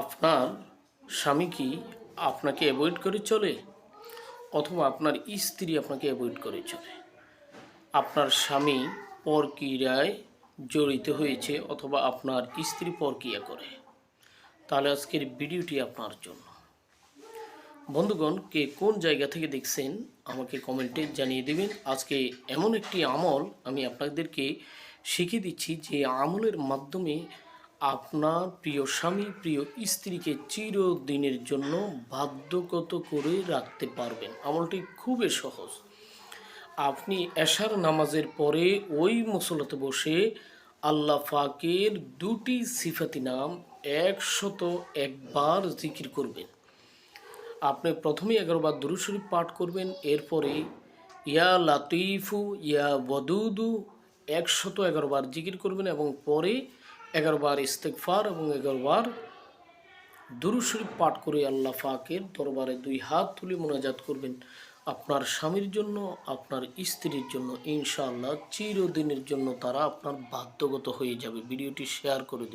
আপনার স্বামী কি আপনাকে অ্যাভয়েড করে চলে, অথবা আপনার স্ত্রী আপনাকে অ্যাভয়েড করে চলে? আপনার স্বামী পরকীয়ায় জড়িত হয়েছে, অথবা আপনার স্ত্রী পরকীয়া করে? তাহলে আজকের ভিডিওটি আপনার জন্য। বন্ধুগণ, কে কোন জায়গা থেকে দেখছেন আমাকে কমেন্টে জানিয়ে দেবেন। আজকে এমন একটি আমল আমি আপনাদেরকে শিখিয়ে দিচ্ছি, যে আমলের মাধ্যমে আপনার প্রিয় স্বামী প্রিয় স্ত্রীকে চিরদিনের জন্য বাধ্যগত করে রাখতে পারবেন। আমলটি খুবই সহজ। আপনি এশার নামাজের পরে ওই মুসল্লাতে বসে আল্লাহ পাকের দুটি সিফাতি নাম 101 জিকির করবেন। আপনি প্রথমে 11 বার দুরূদ শরীফ পাঠ করবেন। এরপরে ইয়া লাতিফু ইয়া ওয়াদুদু 111 বার জিকির করবেন, এবং পরে 11 বার ইস্তেগফার এবং 11 বার দুরূদ শরীফ পাঠ করে আল্লাহ পাকের দরবারে 2 হাত তুলে মোনাজাত করবেন। আপনার স্বামীর জন্য, আপনার স্ত্রীর জন্য ইনশাআল্লাহ চিরদিনের জন্য তারা আপনার বাধ্যগত হয়ে যাবে। ভিডিওটি শেয়ার করে দিন।